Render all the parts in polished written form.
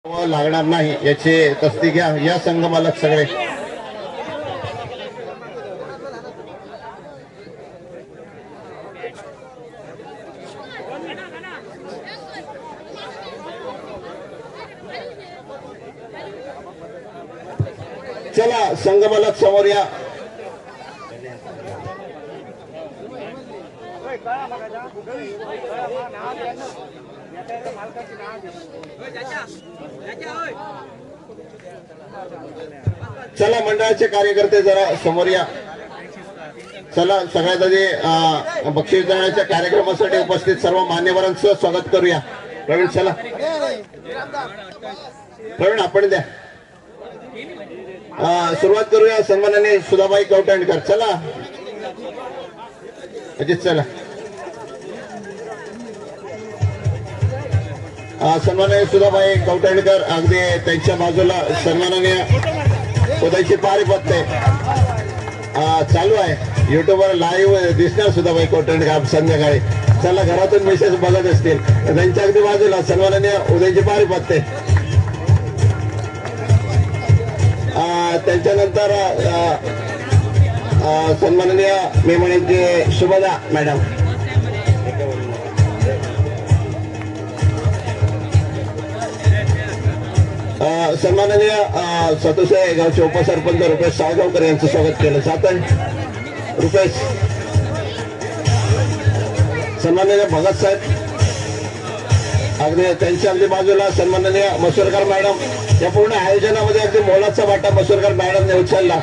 लागणार नाही याची तस्दी घ्या या संघ मालक सगळे. चला संघ मालक समोर या. चला मंडळाचे कार्यकर्ते जरा समोर या. चला सगळ्यात आधी बक्षीस देण्याच्या कार्यक्रमासाठी उपस्थित सर्व मान्यवरांचं स्वागत करूया. प्रवीण चला. प्रवीण आपण द्या. सुरुवात करूया. सन्माननीय सुधाबाई कवटांडकर. चला अजित चला. सन्माननीय सुधाबाई कवटांडकर अगदी त्यांच्या बाजूला सन्माननीय उदयची पारिपत्ते चालू आहे. युट्यूबवर लाईव्ह दिसणार सुधाबाई कवटांडकर संध्याकाळी. चला घरातून मेसेज बघत असतील त्यांच्या अगदी बाजूला सन्माननीय उदयची पारिपत्ते. त्यांच्यानंतर सन्माननीय मी म्हणेन की शुभदा मॅडम. सन्माननीय सतोसे गावचे उपसरपंच रुपेश साळगावकर यांचं स्वागत केलं जात आहे. रुपेश. सन्माननीय भगत साहेब अगदी त्यांच्या अगदी बाजूला सन्माननीय मसूरकर मॅडम. या पूर्ण आयोजनामध्ये अगदी मोलाचा वाटा मसूरकर मॅडमने उचलला.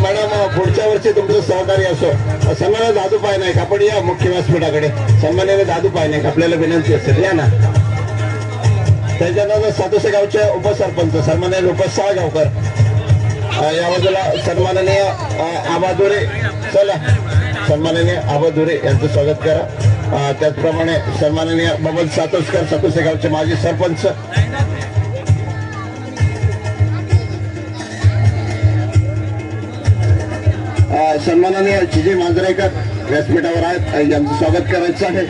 मॅडम पुढच्या वर्षी तुमचं सहकार्य असो. सन्माननीय दादू पायनायक आपण या मुख्य व्यासपीठाकडे. सन्माननीय दादू पायनायक आपल्याला विनंती असेल या ना. त्याच्यानंतर सातोसे गावचे उपसरपंच सन्माननीय रुपेश साळगावकर. या बाजूला सन्माननीय आबाधुरे. चला सन्माननीय आबाधुरे यांचं स्वागत करा. त्याचप्रमाणे सन्माननीय बबन सातोसकर सातोसे गावचे माजी सरपंच. सन्माननीय चिजी मांजरेकर व्यासपीठावर आहेत यांचं स्वागत करायचं आहे.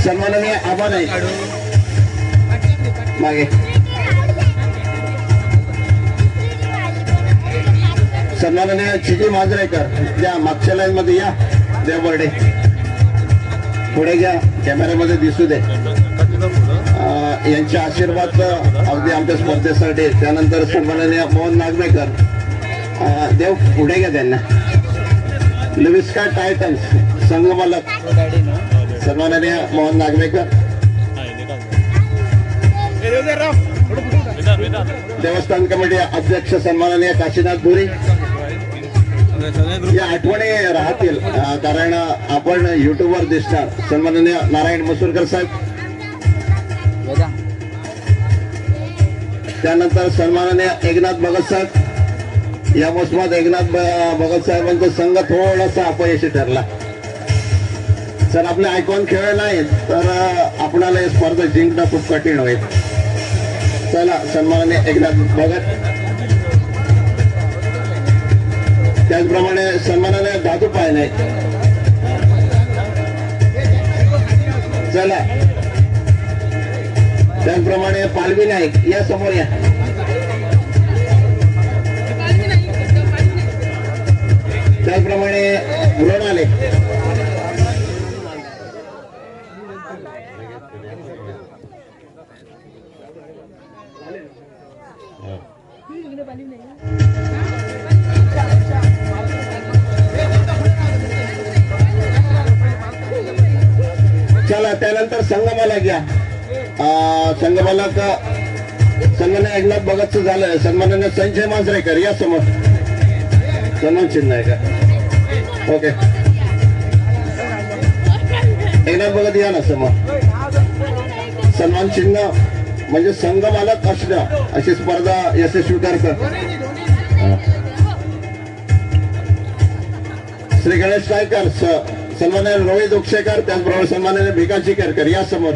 सन्माननीय आबा नाईक मागे. सन्माननीय चिजी मांजरेकर या मागच्या लाईन मध्ये या. देवबर्डे पुढे घ्या कॅमेऱ्यामध्ये दिसू दे. यांचे आशीर्वाद अगदी आमच्या स्पर्धेसाठी. त्यानंतर सन्माननीय मोहन नागवेकर. देव पुढे घ्या त्यांना. लविस्का टायटन्स संघ मालक सन्माननीय मोहन नागवेकर. देवस्थान कमिटी अध्यक्ष सन्माननीय काशीनाथ भुरी. या आठवणी राहतील कारण आपण युट्यूबवर दिसणार. सन्माननीय नारायण मसूरकर साहेब. त्यानंतर सन्माननीय एकनाथ भगत साहेब. या मोसमात एकनाथ भगत साहेबांचा संघ थोडासा अपयशी ठरला. जर आपले आयकॉन खेळ नाही तर आपणाला ही स्पर्धा जिंकणं खूप कठीण होईल. चला सन्माननीय एकनाथ भगत. त्याचप्रमाणे सन्माननीय दादू पायनाईक. चला त्याचप्रमाणे पालवी नाईक या समोर या. त्याचप्रमाणे मृणाले. चला त्यानंतर संघमालक घ्या. संघमालक सन्माननीय एकनाथ भगतचं झालं. सन्माननीय संजय मांजरेकर या समोर. सन्मान चिन्ह आहे का? ओके. एकनाथ भगत या ना समोर. सन्मान चिन्ह म्हणजे संघ मालक असणं अशी स्पर्धा यशस्वी करतात. श्री गणेश नायकर सन्माननीय रोहित उक्षेकर. त्याचबरोबर सन्माननीय भिकाजी केरकर या समोर.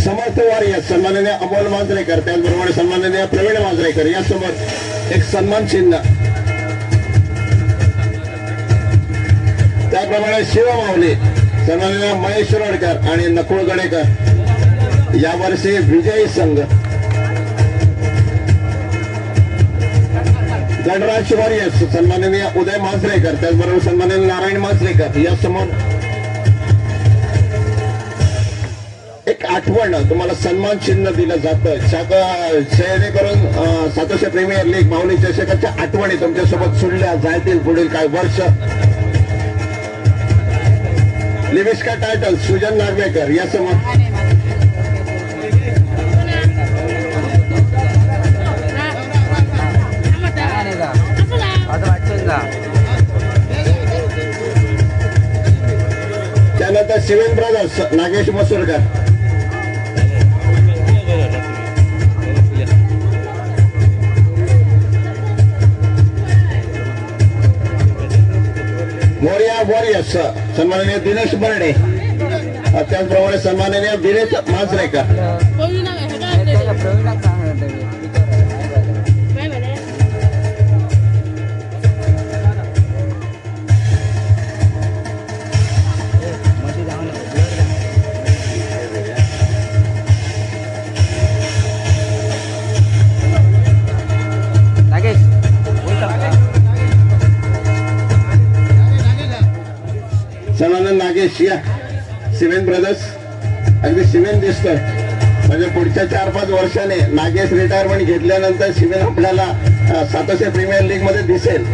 समोर अर्थ वॉरियर्स सन्माननीय अमोल मांजरेकर, त्याचप्रमाणे सन्माननीय प्रवीण मांजरेकर यासमोर एक सन्मान चिन्ह, त्याप्रमाणे शिवमाऊली सन्माननीय महेश रोडकर आणि नकुळ गडेकर यावर्षी विजयी संघ, गणराज वॉरियर्स सन्माननीय उदय मांजरेकर, त्याचबरोबर सन्माननीय नारायण मांजरेकर यासमोर एक आठवण तुम्हाला सन्मान चिन्ह दिलं जातं जेणेकरून सातोशे प्रीमियर लीग माऊली चषकाच्या आठवणी तुमच्यासोबत सुटल्या जातील पुढील काही वर्ष. लिविस्का टायटल सुजन नागवेकर यासमोर त्यानंतर शिवेन ब्रदर्स नागेश मसूरकर, मोरिया वॉरियर्स सन्माननीय दिनेश बर्डे, त्याचप्रमाणे सन्माननीय दिनेश मांजरेकर. सन्माननीय नागेश या सिमेंट ब्रदर्स, अगदी सिमेंट दिसतोय म्हणजे पुढच्या 4-5 वर्षाने नागेश रिटायरमेंट घेतल्यानंतर सिमेंट आपल्याला सातोशे प्रीमियर लीग मध्ये दिसेल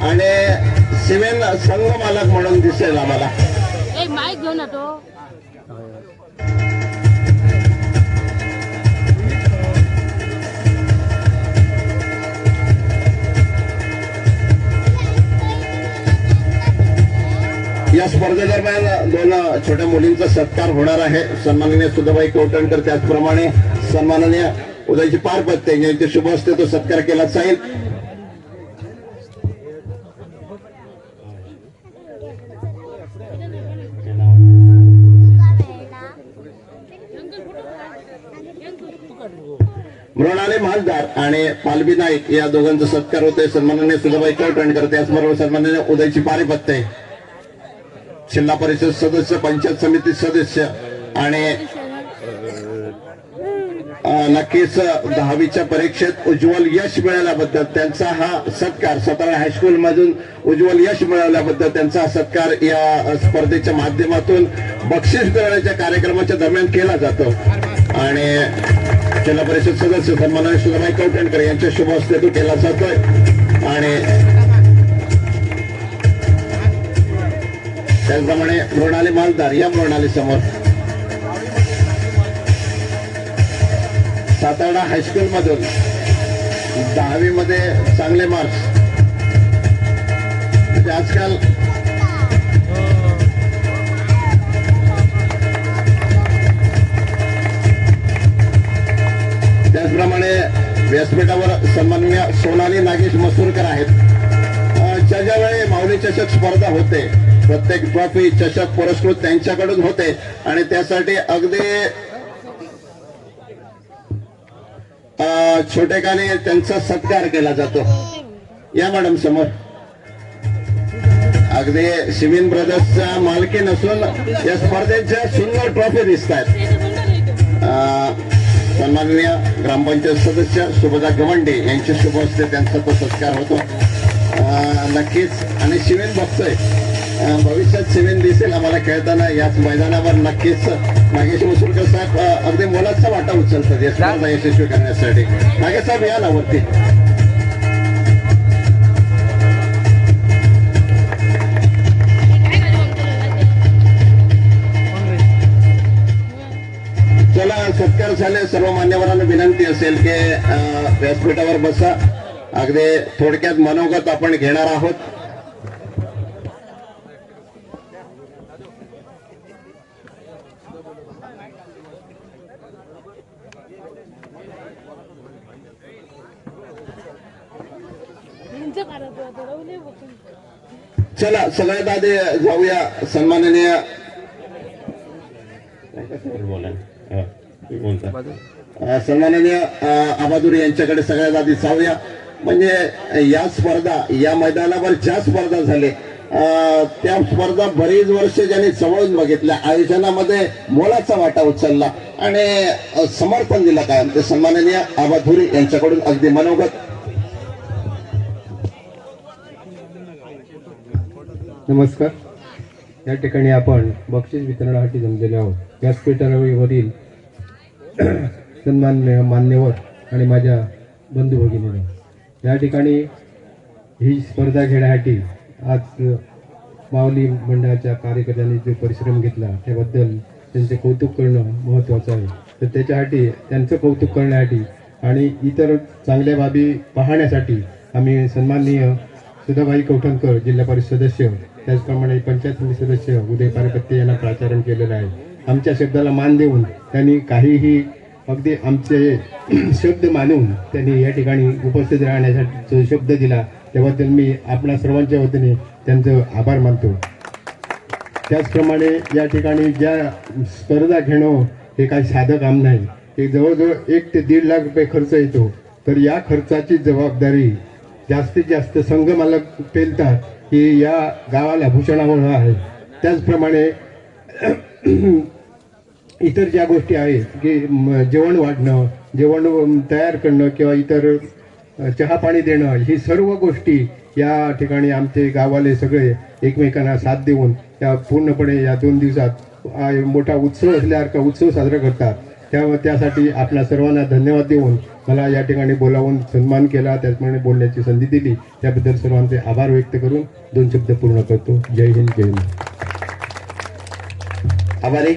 आणि सिमेंट संघ मालक म्हणून दिसेल आम्हाला. माईक घेऊन येतो. या स्पर्धेदरम्यान 2 छोट्या मुलींचा सत्कार होणार आहे. सन्माननीय सुधाबाई कवठणकर, त्याचप्रमाणे सन्माननीय उदयजी पारपत्ते यांचे शुभ हस्ते तो सत्कार केला जाईल. मृणाली मालदार आणि पालवी नाईक या दोघांचा सत्कार होतोय. सन्माननीय सुधाबाई कवठणकर, त्याचबरोबर सन्माननीय उदयजी पारपत्ते, जिल्हा परिषद सदस्य, पंचायत समिती सदस्य आणि नक्कीच 10वीच्या परीक्षेत उज्ज्वल यश मिळाल्याबद्दल त्यांचा हा सत्कार, सातारा हायस्कूल मधून उज्ज्वल यश मिळवल्याबद्दल त्यांचा हा सत्कार या स्पर्धेच्या माध्यमातून बक्षीस वितरणाच्या कार्यक्रमाच्या दरम्यान केला जातो. आणि जिल्हा परिषद सदस्य सन्माननीय सुधाबाई कवठणकर यांच्या शुभ हस्ते तो केला जातोय. आणि त्याचप्रमाणे मृणाली मालदार या मृणाली समोर सातारा हायस्कूल मधून 10वी मध्ये चांगले मार्क्स, म्हणजे आजकाल त्याचप्रमाणे व्यासपीठावर सन्माननीय सोनाली नागेश मसूरकर आहेत. ज्या वेळी माऊली चषक स्पर्धा होते प्रत्येक ट्रॉफी चषक पुरस्कृत त्यांच्याकडून होते आणि त्यासाठी अगदी छोटेखाने त्यांचा सत्कार केला जातो. या मॅडम समोर अगदी सिमेंट ब्रदर्सच्या मालकी नसून या स्पर्धेच्या सुंदर ट्रॉफी दिसत आहेत. सन्माननीय ग्रामपंचायत सदस्य सुभदा गवंडे यांच्या शुभ हस्ते त्यांचा तो सत्कार होतो. नक्कीच आणि सिमेंट बघतोय भविष्यात सिमेंट दिसेल आम्हाला खेळताना याच मैदानावर. नक्कीच नागेश मसूरकर साहेब अगदी मोलाचा वाटा उचलतात या स्पर्धा यशस्वी करण्यासाठी. नागेश साहेब या ना वरती. चला सत्कार झाले. सर्व मान्यवरांना विनंती असेल की व्यासपीठावर बसा. अगदी थोडक्यात मनोगत आपण घेणार आहोत. चला सगळ्यात आधी जाऊया सन्माननीय सन्माननीय आबादुरी यांच्याकडे सगळ्यात आधी जाऊया. म्हणजे या स्पर्धा, या मैदानावर ज्या स्पर्धा झाले त्या स्पर्धा बरीच वर्ष ज्यांनी जवळून बघितल्या, आयोजनामध्ये मोलाचा वाटा उचलला आणि समर्थन दिलं काय ते सन्माननीय आबादुरी यांच्याकडून अगदी मनोगत. नमस्कार. या ठिकाणी आपण बक्षीस वितरणासाठी जमलेले आहोत. व्यासपीठावरील सन्मान्य मान्यवर आणि माझ्या बंधू भगिनी, या ठिकाणी ही स्पर्धा घेण्यासाठी आज माऊली मंडळाच्या कार्यकर्त्यांनी जो परिश्रम घेतला त्याबद्दल त्यांचे कौतुक करणं महत्त्वाचं आहे. तर त्याच्यासाठी त्यांचं कौतुक करण्यासाठी आणि इतर चांगल्या बाबी पाहण्यासाठी आम्ही सन्माननीय सुधाबाई कौठणकर जिल्हा परिषद सदस्य, त्याचप्रमाणे पंचायत समिती सदस्य उदय पारपत्ते यांना प्राचारण केलेलं आहे. आमच्या शब्दाला मान देऊन त्यांनी काहीही अगदी आमचे शब्द मानून त्यांनी या ठिकाणी उपस्थित राहण्यासाठी जो शब्द दिला त्याबद्दल मी आपणा सर्वांच्या वतीने त्यांचं आभार मानतो. त्याचप्रमाणे या ठिकाणी ज्या स्पर्धा घेणं हे काही साधं काम नाही. ते जवळजवळ 1 ते 1.5 लाख रुपये खर्च येतो. तर या खर्चाची जबाबदारी जास्तीत जास्त संघ मालक पेलतात ही या गावाला भूषणावह आहे. त्याचप्रमाणे इतर ज्या गोष्टी आहेत की जेवण वाढणं, जेवण तयार करणं किंवा इतर चहा पाणी देणं, ही सर्व गोष्टी या ठिकाणी आमचे गावाले सगळे एकमेकांना साथ देऊन त्या पूर्णपणे या 2 दिवसात मोठा उत्सव असल्यासारखा उत्सव साजरा करतात. त्यासाठी आपल्या सर्वांना धन्यवाद देऊन मला या ठिकाणी बोलावून सन्मान केला, त्याचप्रमाणे बोलण्याची संधी दिली, त्याबद्दल सर्वांचे आभार व्यक्त करून 2 शब्द पूर्ण करतो. जय हिंद, जय हिंद. आभारी.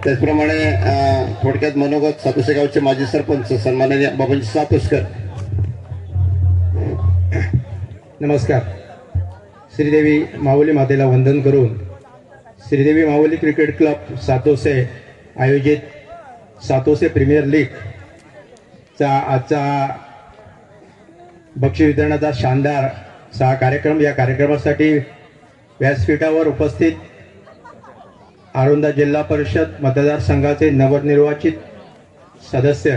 त्याचप्रमाणे थोडक्यात मनोगत सातोसे गावचे माजी सरपंच सन्माननीय बाबाजी सातोसकर. नमस्कार. श्रीदेवी माऊली मातेला वंदन करून श्रीदेवी माऊली क्रिकेट क्लब सातोसे आयोजित सातोसे प्रीमियर लीगचा आजचा बक्षीस वितरणाचा शानदार असा कार्यक्रम, या कार्यक्रमासाठी व्यासपीठावर उपस्थित औंढा जिल्हा परिषद मतदारसंघाचे नवनिर्वाचित सदस्य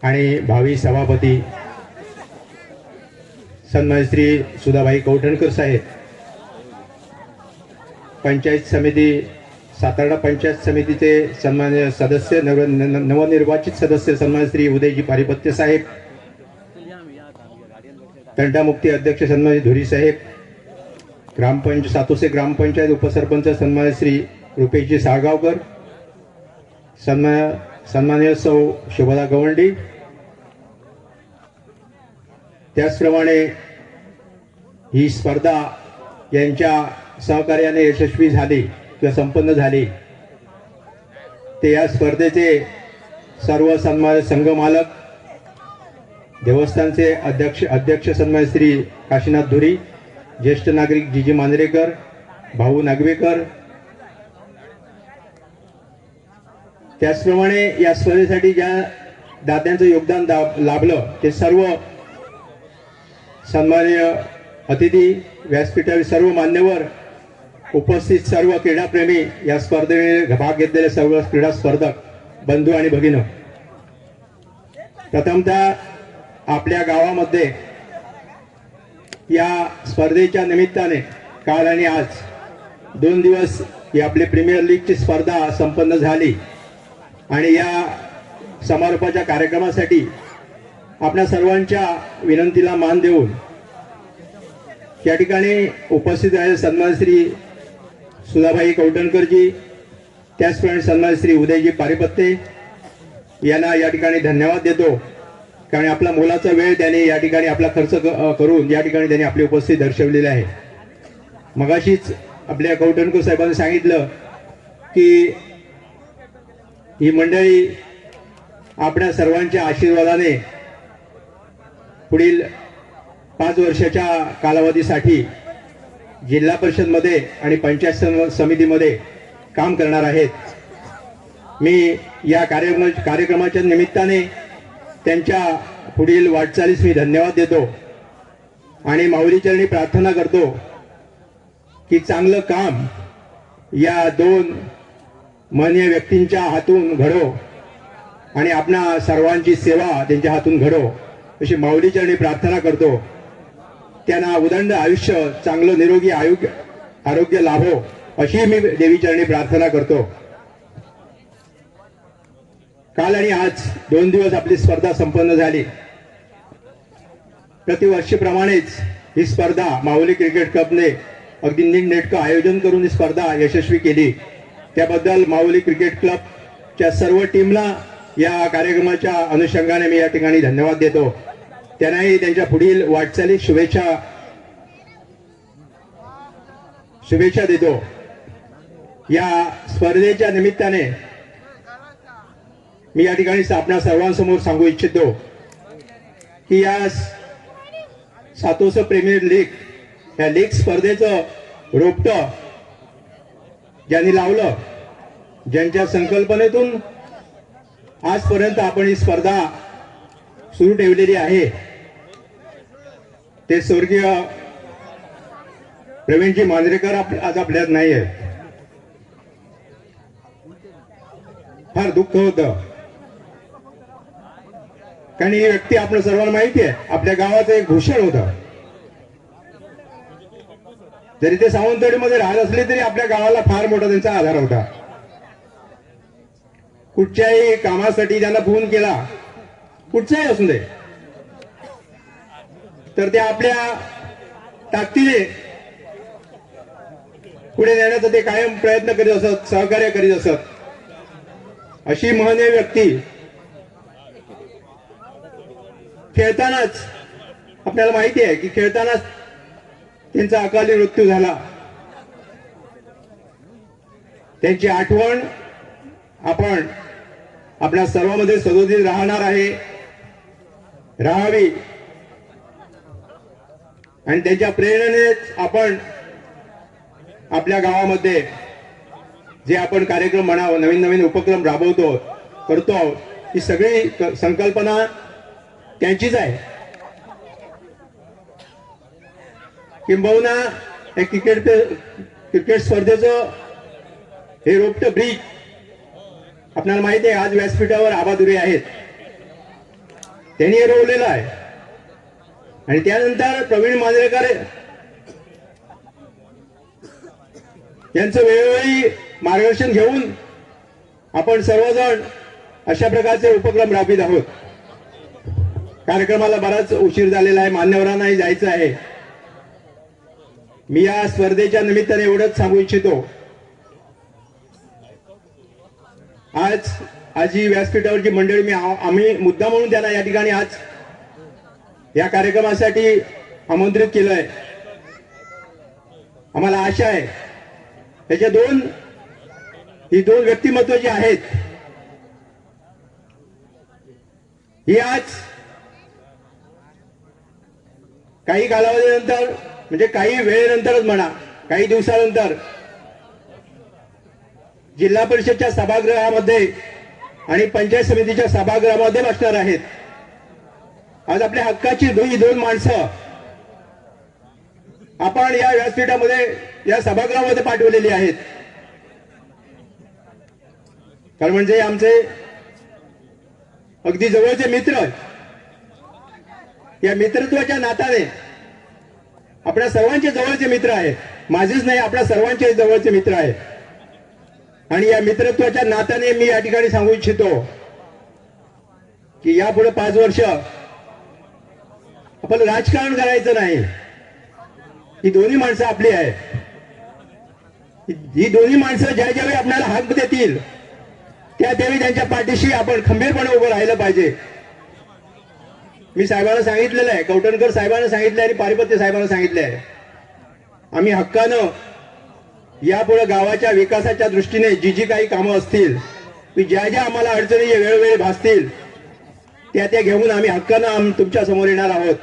आणि भावी सभापती सन्माननीय श्री सुधाबाई कौठणकर साहेब, पंचायत समिती सातारा पंचायत समितीचे सन्माननीय सदस्य नवनिर्वाचित सदस्य सन्माननीय श्री उदयजी पारिपत्य साहेब, तंटामुक्ती अध्यक्ष सन्माननीय धुरी साहेब, सातोसे ग्रामपंचायत उपसरपंच सन्माननीय श्री रुपेशजी साळगावकर, सन्माननीय सौ शोभदा गवंडी, त्याचप्रमाणे ही स्पर्धा यांच्या सहकार्याने यशस्वी झाली किंवा संपन्न झाली. ते या स्पर्धेचे सर्व सन्मानित संघ मालक, देवस्थानचे अध्यक्ष सन्मानित श्री काशीनाथ धुरी, ज्येष्ठ नागरिक जीजी मांजरेकर, भाऊ नागवेकर, त्याचप्रमाणे या स्पर्धेसाठी ज्या दात्यांचं योगदान लाभलं ते सर्व सन्माननीय अतिथी, व्यासपीठातील सर्व मान्यवर, उपस्थित सर्व क्रीडाप्रेमी, या स्पर्धेने भाग घेतलेले सर्व क्रीडा स्पर्धक बंधू आणि भगिनी, प्रथमतः आपल्या गावामध्ये या स्पर्धेच्या निमित्ताने काल आणि आज 2 दिवस ही आपली प्रीमियर लीगची स्पर्धा संपन्न झाली आणि या समारोपाच्या कार्यक्रमासाठी आपल्या सर्वांच्या विनंतीला मान देऊन या ठिकाणी उपस्थित आहे सन्माननीय श्री सुधाबाई कौठणकरजी, त्याचप्रमाणे सन्माननीय श्री उदयजी पारिपत्ते यांना या ठिकाणी धन्यवाद देतो, कारण आपला मोलाचा वेळ त्यांनी या ठिकाणी आपला खर्च करून या ठिकाणी त्यांनी आपली उपस्थिती दर्शवलेली आहे. मगाशीच आपल्या कौठणकर साहेबांनी सांगितलं की ही मंडळी आपल्या सर्वांच्या आशीर्वादाने पुढील 5 वर्षाच्या कालावधीसाठी जिल्हा परिषदमध्ये आणि पंचायत समितीमध्ये काम करणार आहेत. मी या कार्यक्रमाच्या निमित्ताने त्यांच्या पुढील वाटचालीस मी धन्यवाद देतो आणि माऊलीचरणी प्रार्थना करतो की चांगलं काम या 2 माननीय व्यक्तींच्या हातून घडो आणि आपणा सर्वांची सेवा त्यांच्या हातून घडो अशी माऊलीचरणी प्रार्थना करतो. त्यांना उदंड आयुष्य, चांगलं निरोगी आरोग्य लाभो अशी मी देवीचरणी प्रार्थना करतो. काल आणि आज 2 दिवस आपली स्पर्धा संपन्न झाली. प्रतिवर्षीप्रमाणेच ही स्पर्धा माऊली क्रिकेट क्लबने अगदी नीटनेटकं आयोजन करून ही स्पर्धा यशस्वी केली. त्याबद्दल माऊली क्रिकेट क्लबच्या सर्व टीमला या कार्यक्रमाच्या अनुषंगाने मी या ठिकाणी धन्यवाद देतो. त्यांनाही त्यांच्या पुढील वाटचालीत शुभेच्छा देतो. या स्पर्धेच्या निमित्ताने मी या ठिकाणी आपल्या सर्वांसमोर सांगू इच्छितो की या सातोस प्रीमियर लीग या लीग स्पर्धेचं रोपटं ज्यांनी लावलं, ज्यांच्या संकल्पनेतून आजपर्यंत आपण ही स्पर्धा सुरू ठेवलेली आहे, ते स्वर्गीय प्रवीणजी मांजरेकर आज आपल्यात नाही आहेत. फार दुःख होतं, कारण ही व्यक्ती आपल्या सर्वांना माहिती आहे, आपल्या गावाचं एक भूषण होतं. जरी ते सावंतवाडीमध्ये राहत असले तरी आपल्या गावाला फार मोठा त्यांचा आधार होता. कुठच्याही कामासाठी त्यांना फोन केला, कुठचाही असू दे, तर ते आपल्या ताकदीने पुढे नेण्याचा ते कायम प्रयत्न करीत असत, सहकार्य करीत असत. अशी महनीय व्यक्ती खेळतानाच आपल्याला माहिती आहे की खेळतानाच त्यांचा अकाली मृत्यू झाला. त्यांची आठवण आपण आपल्या सर्वांमध्ये सदोदित राहणार आहे, राहावी. आणि त्यांच्या प्रेरणेनेच आपण आपल्या गावामध्ये जे आपण कार्यक्रम म्हणावं, नवीन नवीन उपक्रम राबवतो करतो, ही सगळी संकल्पना त्यांचीच आहे. किंबहुना हे क्रिकेट स्पर्धेचं हे रोपटं ब्रिज आपल्याला माहिती आहे, आज व्यासपीठावर आबादुरे आहेत, त्यांनी हे रोवलेलं आहे. आणि त्यानंतर प्रवीण मांजरेकर यांचं वेळोवेळी मार्गदर्शन घेऊन आपण सर्वजण अशा प्रकारचे उपक्रम राबवित आहोत. कार्यक्रमाला बराच उशीर झालेला आहे, मान्यवरांनाही जायचं आहे. मी या स्पर्धेच्या निमित्ताने एवढंच सांगू इच्छितो, आज ही व्यासपीठावरची मंडळी आम्ही मुद्दा म्हणून त्यांना या ठिकाणी आज या कार्यक्रमासाठी आमंत्रित केलंय. आम्हाला आशा आहे त्याच्या ही दोन व्यक्तिमत्व जी आहेत, ही आज काही कालावधीनंतर, म्हणजे काही वेळेनंतरच म्हणा, काही दिवसानंतर जिल्हा परिषदच्या सभागृहामध्ये आणि पंचायत समितीच्या सभागृहामध्ये बसणार आहेत. आज आपल्या हक्काची ही दोन माणसं आपण या व्यासपीठामध्ये, या सभागृहामध्ये पाठवलेली आहेत. कारण म्हणजे आमचे अगदी जवळचे मित्र, या मित्रत्वाच्या नात्याने आपल्या सर्वांचे जवळचे मित्र आहेत. माझेच नाही, आपल्या सर्वांचे जवळचे मित्र आहेत. आणि या मित्रत्वाच्या नात्याने मी या ठिकाणी सांगू इच्छितो की यापुढे 5 वर्ष आपण राजकारण करायचं नाही. ही दोन्ही माणसं आपली आहेत. ही दोन्ही माणसं ज्या ज्यावेळी आपल्याला हक देतील त्या त्यावेळी त्यांच्या पाठीशी आपण खंबीरपणे उभं राहिलं पाहिजे. मी साहेबांना सांगितलेलं आहे, कवटणकर साहेबांना सांगितलं आणि पारिपत्य साहेबांना सांगितलं आहे, आम्ही हक्कानं यापुढे गावाच्या विकासाच्या दृष्टीने जी काही कामं असतील, ज्या ज्या आम्हाला अडचणी वेळोवेळी भासतील त्या घेऊन आम्ही हक्कानं तुमच्या समोर येणार आहोत.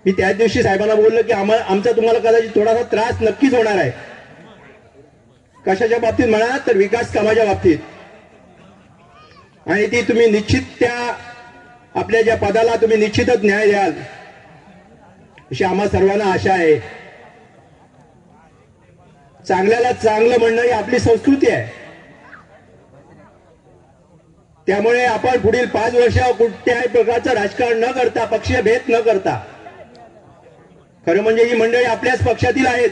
मी त्याच दिवशी साहेबांना बोललो की आमचा तुम्हाला कदाचित थोडासा त्रास नक्कीच होणार आहे. कशाच्या बाबतीत म्हणा तर विकास कामाच्या बाबतीत. आणि ती तुम्ही निश्चित त्या आपल्या ज्या पदाला तुम्ही निश्चितच न्याय द्याल अशी आम्हा सर्वांना आशा आहे. चांगल्याला चांगलं म्हणणं ही आपली संस्कृती आहे. त्यामुळे आपण पुढील 5 वर्ष कुठल्याही प्रकारचं राजकारण न करता, पक्षीय भेद न करता, खरं म्हणजे ही मंडळी आपल्याच पक्षातील आहेत,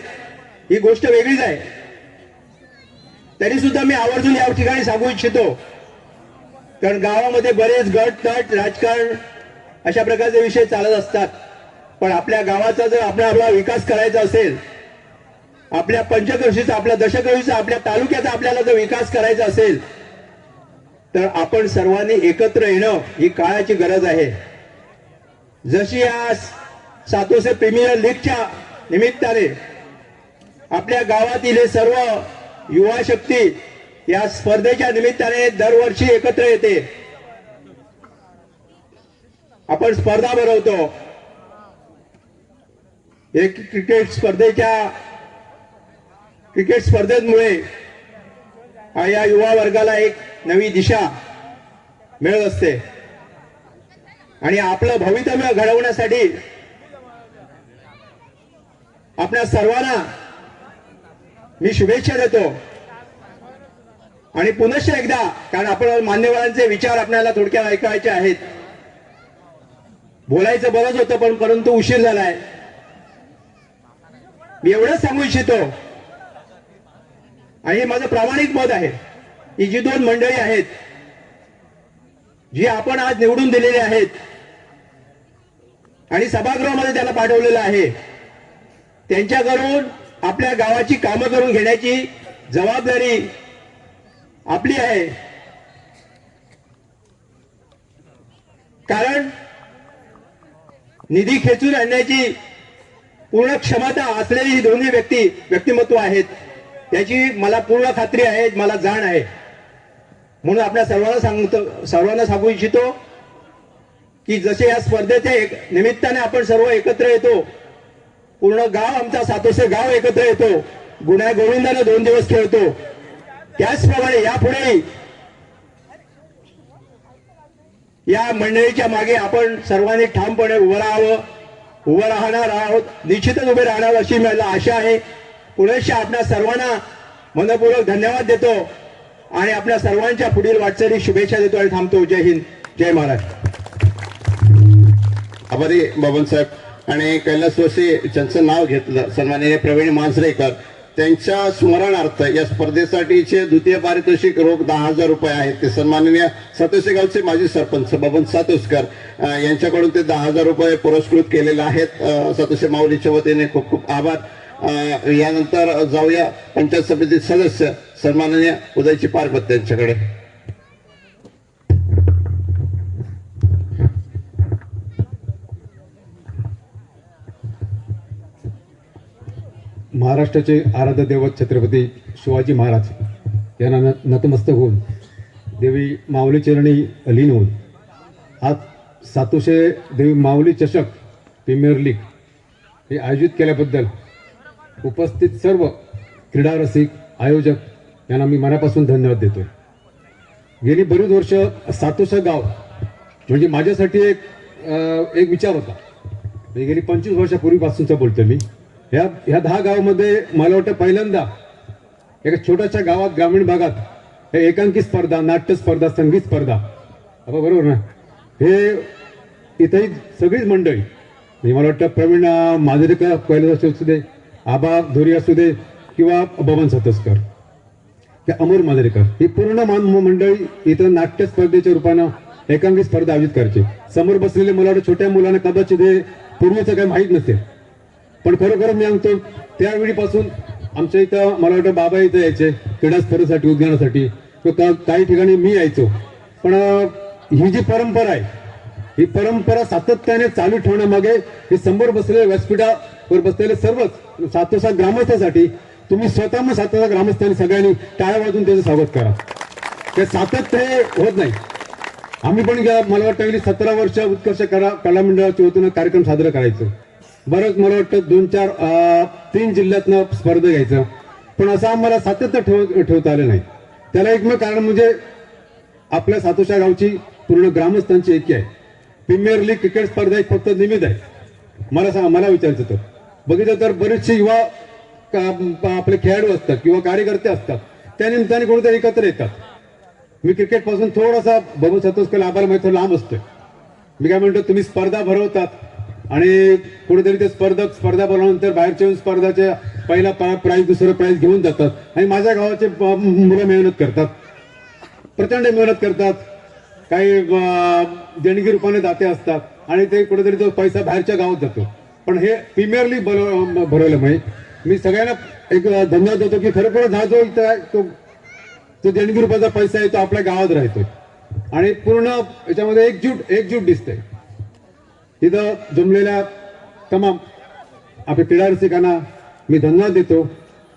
ही गोष्ट वेगळीच आहे. तरी सुद्धा मी आवर्जून या ठिकाणी सांगू इच्छितो, कारण गावामध्ये बरेच गट तट राजकारण अशा प्रकारचे विषय चालत असतात. पण आपल्या गावाचा जर आपला विकास करायचा असेल, आपल्या पंचक्रोशीचा, आपल्या दशक्रोशीचा, आपल्या तालुक्याचा आपल्याला जर विकास करायचा असेल, तर आपण सर्वांनी एकत्र येणं ही काळाची गरज आहे. जशी या सातोसे प्रीमियर लीगच्या निमित्ताने आपल्या गावातील हे सर्व युवा शक्ती या स्पर्धेच्या निमित्ताने दरवर्षी एकत्र येते, आपण स्पर्धा भरवतो. एक क्रिकेट स्पर्धेमुळे या युवा वर्गाला एक नवी दिशा मिळत असते आणि आपलं भवितव्य घडवण्यासाठी आपल्या सर्वांना मी शुभेच्छा देतो. आणि पुनश्च एकदा, कारण आपण मान्यवरांचे विचार आपल्याला थोडक्यात ऐकायचे आहेत, बोलायचं बरंच होतं पण परंतु उशीर झालाय. मी एवढंच सांगू इच्छितो, आणि हे माझं प्रामाणिक मत आहे, ही जी 2 मंडळी आहेत जी आपण आज निवडून दिलेली आहेत आणि सभागृहामध्ये त्यांना पाठवलेलं आहे, त्यांच्याकडून आपल्या गावाची कामं करून घेण्याची जबाबदारी आपली आहे. कारण निधी खेचून आणण्याची पूर्ण क्षमता असलेली ही दोन्ही व्यक्तिमत्व आहेत, त्याची मला पूर्ण खात्री आहे, मला जाण आहे. म्हणून आपल्या सर्वांना सांगू इच्छितो की जसे या स्पर्धेच्या निमित्ताने आपण सर्व एकत्र येतो, पूर्ण गाव, आमचा सातोसे गाव एकत्र येतो, गुण्या गोविंदाने 2 दिवस खेळतो, त्याचप्रमाणे यापुढे या मंडळीच्या मागे आपण सर्वांनी ठामपणे उभं राहणार आहोत, निश्चितच उभे राहणार अशी मला आशा आहे. पुनश्च आपल्या सर्वांना मनपूर्वक धन्यवाद देतो आणि आपल्या सर्वांच्या पुढील वाटचाली शुभेच्छा देतो आणि थांबतो. जय हिंद, जय महाराष्ट्र. आभारी बाबांसाहेब. आणि कैलासवासी ज्यांचं नाव घेतलं, सन्माननीय प्रवीण मांजरेकर, त्यांच्या स्मरणार्थ या स्पर्धेसाठीचे द्वितीय पारितोषिक रोख 10,000 रुपये आहेत. ते सन्माननीय सातोसे गावचे माजी सरपंच बबन सातोसकर यांच्याकडून ते 10,000 रुपये पुरस्कृत केलेले आहेत. सातोसे माऊलीच्या वतीने खूप खूप आभार. यानंतर जाऊया पंचायत समिती सदस्य सन्माननीय उदयची पारपत यांच्याकडे. महाराष्ट्राचे आराध्य दैवत छत्रपती शिवाजी महाराज यांना नतमस्तक होऊन देवी माऊली चरणी लीन होऊन आज सातोशे देवी माऊली चषक प्रीमियर लीग हे आयोजित केल्याबद्दल उपस्थित सर्व क्रीडा रसिक आयोजक यांना मी मनापासून धन्यवाद देतो. गेली बरीच वर्ष सातोशा गाव म्हणजे माझ्यासाठी एक विचार होता. गेली 25 वर्षापूर्वीपासूनचा बोलतो मी. ह्या 10 गावामध्ये मला वाटतं पहिल्यांदा एका छोट्याशा गावात ग्रामीण भागात हे एकांकी स्पर्धा, नाट्य स्पर्धा, संगीत स्पर्धा, बरोबर ना, हे इथंही सगळीच मंडळी मला वाटतं प्रवीण मांजरेकर कैलास असू दे, आबा धोरी असू दे किंवा बबन सातोसकर, अमोल मांजरेकर, ही पूर्ण मंडळी इथं नाट्य स्पर्धेच्या रूपानं एकांकी स्पर्धा आयोजित करायची. समोर बसलेले मला वाटतं छोट्या मुलांना कदाचित हे पूर्वीचं काही माहीत नसेल, पण खरोखर मी सांगतो त्यावेळीपासून आमच्या इथं मला वाटतं बाबा इथं यायचे क्रीडा स्पर्धेसाठी, उद्यानासाठी, काही ठिकाणी मी यायचो. पण ही जी परंपरा आहे, ही परंपरा सातत्याने चालू ठेवण्यामागे हे समोर बसलेले व्यासपीठावर बसलेले सर्वच सातोसा ग्रामस्थांसाठी तुम्ही स्वतः मग सातोसा ग्रामस्थांनी सगळ्यांनी टाळ्या वाजून त्याचं स्वागत करा. ते सातत्य हे होत नाही. आम्ही पण मला वाटतं 17 वर्ष उत्कर्ष कला मंडळाच्या वतीनं कार्यक्रम साजरा करायचो. बरंच मला वाटतं 2-4-3 जिल्ह्यातनं स्पर्धा घ्यायचं, पण असं आम्हाला सातत्य ठेवता आलं नाही. त्याला एकमेव कारण म्हणजे आपल्या सातोशा गावची पूर्ण ग्रामस्थांची एकी आहे. प्रीमियर लीग क्रिकेट स्पर्धा एक फक्त निमित्त आहे. मला विचारायचं तर बघितलं तर बरेचसे युवा आपले खेळाडू असतात किंवा कार्यकर्ते असतात, त्या निमित्ताने कोणीतरी एकत्र येतात. मी क्रिकेट पासून थोडासा बबन सातोसकर आभार माहिती लांब असतोय. मी काय म्हणतो, तुम्ही स्पर्धा भरवतात आणि कुठेतरी ते स्पर्धा भरवल्यानंतर बाहेरच्या येऊन स्पर्धाच्या पहिला प्राईज दुसरं प्राईज घेऊन जातात आणि माझ्या गावाचे मुलं मेहनत करतात, प्रचंड मेहनत करतात. काही देणगी रूपाने दाते असतात आणि ते कुठेतरी तो पैसा बाहेरच्या गावात जातो. पण हे प्रीमियर लीग भरवल्यामुळे मी सगळ्यांना एक धन्यवाद देतो की खरोखरच हा जो इथं आहे तो देणगी रूपाचा पैसा आहे तो आपल्या गावात राहतोय आणि पूर्ण याच्यामध्ये एकजूट दिसते. तिथं जमलेल्या तमाम आपल्या क्रीडा रसिकांना मी धन्यवाद देतो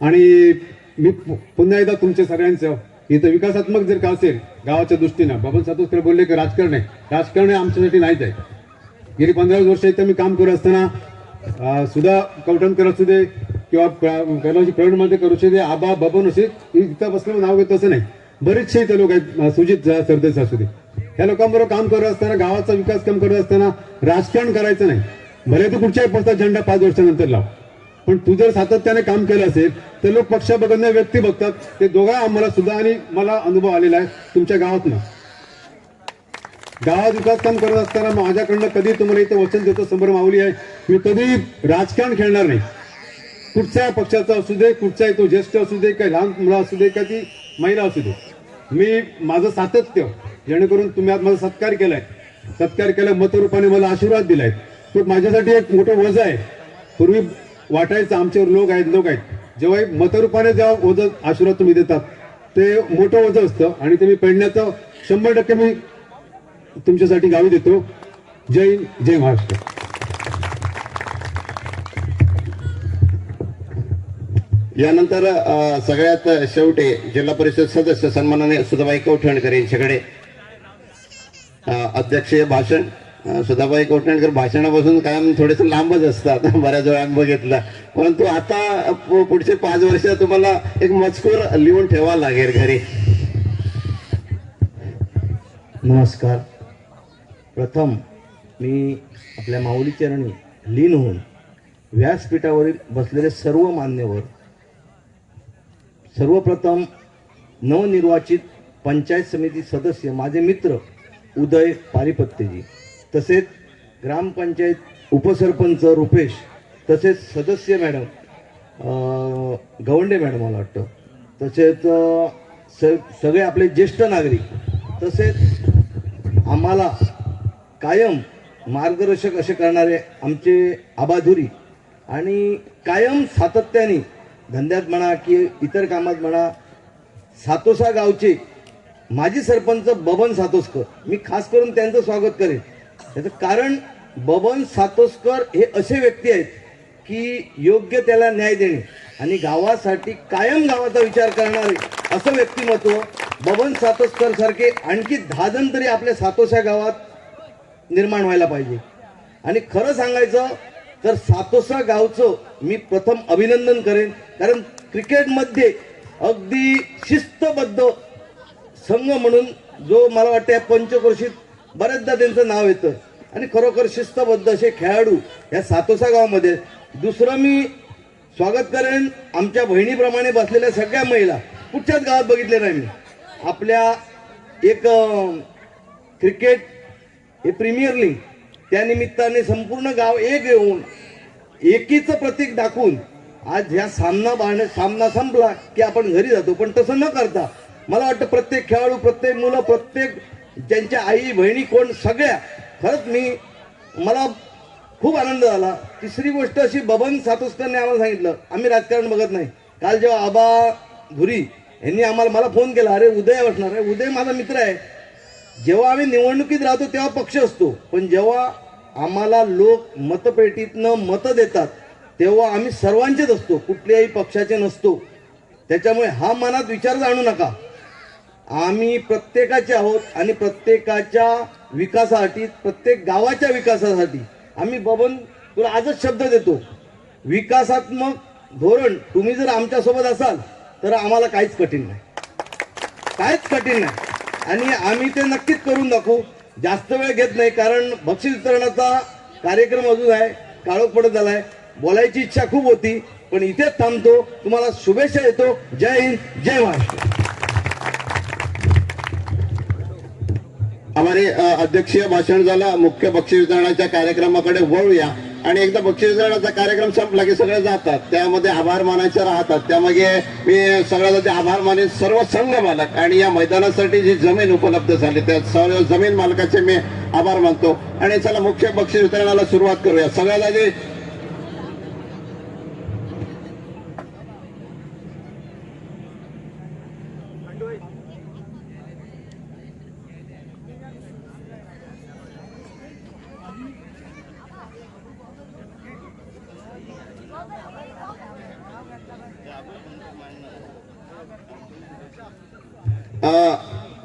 आणि मी पुन्हा एकदा तुमच्या सगळ्यांचं इथं विकासात्मक जर का असेल गावाच्या दृष्टीनं, बबन सातोसकर बोलले की राजकारण हे आमच्यासाठी नाहीच आहे. गेली 15 वर्ष इथं मी काम करत असताना सुद्धा कवठणकर असू दे किंवा प्रवीणमध्ये करू दे, आबा बबन असे इथं बसलं नाव घेत असं नाही, बरेचसे इथं लोक आहेत, सुजित सरदेसाई असू दे, ह्या लोकांबरोबर काम करत असताना गावाचा विकास काम करत असताना राजकारण करायचं नाही. भले तू कुठच्याही पक्षाचा झेंडा 5 वर्षानंतर लाव, पण तू जर सातत्याने काम केलं असेल तर लोक पक्ष बघत नाही, व्यक्ती बघतात. ते दोघा आम्हाला सुद्धा आणि मला अनुभव आलेला आहे तुमच्या गावातनं. गावात विकास काम करत असताना माझ्याकडनं कधी तुम्हाला इथं वचन देतो, समोर माऊली आहे, मी कधी राजकारण खेळणार नाही. कुठच्याही पक्षाचा असू दे, कुठचाही तो ज्येष्ठ असू दे, काही लहान मुलं असू दे, का ती महिला असू दे, मी माझं सातत्य जेणेकरून तुम्ही आज माझा सत्कार केलाय, मतरूपाने मला आशीर्वाद दिलाय, तो माझ्यासाठी एक मोठं वजन आहे. पूर्वी वाटायचं आमच्यावर लोक आहेत, जेव्हा मतरूपाने जेव्हा वजन आशीर्वाद तुम्ही देतात ते मोठं वजन असतं आणि ते मी पेडण्याचं 100% मी तुमच्यासाठी गावी देतो. जय महाराष्ट्र. यानंतर सगळ्यात शेवटी जिल्हा परिषद सदस्य सन्माननीय सुधाबाई कवठणकर यांच्याकडे अध्यक्षीय भाषण. सुधाबाई कवठणकर भाषणापासून कायम थोडेसे लांबच असतात, बऱ्याच वेळा बघितलं, परंतु आता पुढचे 5 वर्ष तुम्हाला एक मजकूर लिहून ठेवावा लागेल घरी. नमस्कार. प्रथम मी आपल्या माऊली चरणी लीन होऊन व्यासपीठावरील बसलेले सर्व मान्यवर, सर्वप्रथम नवनिर्वाचित पंचायत समिती सदस्य माझे मित्र उदय पारिपत्यजी, तसेच ग्रामपंचायत उपसरपंच रुपेश, तसेच सदस्य मॅडम गवंडे मॅडम मला वाटतं, तसेच सगळे आपले ज्येष्ठ नागरिक, तसेच आम्हाला कायम मार्गदर्शक असे करणारे आमचे आबाधुरी आणि कायम सातत्याने धंद्यात म्हणा की इतर कामात म्हणा सातोसा गावचे माजी सरपंच बबन सातोसकर, मी खास करून त्यांचं स्वागत करेन. त्याचं कारण बबन सातोसकर हे असे व्यक्ती आहेत की योग्य त्याला न्याय देणे आणि गावासाठी कायम गावाचा विचार करणारे असं व्यक्तिमत्व बबन सातोसकर सारखे आणखी 10 जण तरी आपल्या सातोसा गावात निर्माण व्हायला पाहिजे. आणि खरं सांगायचं तर सातोसा गावचं मी प्रथम अभिनंदन करेन, कारण क्रिकेटमध्ये अगदी शिस्तबद्ध संघ म्हणून जो मला वाटतं या पंचक्रोशीत बऱ्याचदा त्यांचं नाव येतं आणि खरोखर शिस्तबद्ध असे खेळाडू या सातोसा गावामध्ये. दुसरं मी स्वागत करेन आमच्या बहिणीप्रमाणे बसलेल्या सगळ्या महिला, कुठच्याच गावात बघितले नाही मी. आपल्या एक क्रिकेट हे प्रीमियर लीग त्या निमित्ताने संपूर्ण गाव एक येऊन एकीचं प्रतीक दाखवून आज ह्या सामना संपला की आपण घरी जातो, पण तसं न करता मला वाटतं प्रत्येक खेळाडू, प्रत्येक मुलं, प्रत्येक ज्यांच्या आई बहिणी कोण सगळ्या, खरंच मला खूप आनंद झाला. तिसरी गोष्ट अशी, बबन सातोसकरने आम्हाला सांगितलं आम्ही राजकारण बघत नाही. काल जेव्हा आबा धुरी यांनी मला फोन केला, अरे उदय असणार आहे, उदय माझा मित्र आहे. जेव्हा आम्ही निवडणुकीत राहतो तेव्हा पक्ष असतो, पण जेव्हा आम्हाला लोक मतपेटीतनं मतं देतात तेव्हा आम्ही सर्वांचेच असतो, कुठल्याही पक्षाचे नसतो. त्याच्यामुळे हा मनात विचार आणू नका, आम्ही प्रत्येकाचे आहोत आणि प्रत्येकाच्या विकासासाठी, प्रत्येक गावाच्या विकासासाठी आम्ही बबन तुला आजच शब्द देतो, विकासात्मक धोरण तुम्ही जर आमच्यासोबत असाल तर आम्हाला काहीच कठीण नाही आणि आम्ही ते नक्कीच करून दाखवू. जास्त वेळ घेत नाही, कारण बक्षीस वितरणाचा कार्यक्रम अजून आहे, काळोख पडत झालाय. बोलायची इच्छा खूप होती, पण इथेच थांबतो. तुम्हाला शुभेच्छा देतो. जय हिंद, जय महाराष्ट्र. हमारे अध्यक्षीय भाषण झालं. मुख्य बक्षीस वितरणाच्या कार्यक्रमाकडे वळूया. आणि एकदा बक्षीस वितरणाचा कार्यक्रम संपला की सगळे जातात, त्यामध्ये आभार मानायचे राहतात. त्यामागे मी सगळ्यात आभार मानेन सर्व संघ मालक आणि या मैदानासाठी जी जमीन उपलब्ध झाली त्या सर्व जमीन मालकाचे मी आभार मानतो. आणि चला मुख्य बक्षीस वितरणाला सुरुवात करूया. सगळ्यात आधी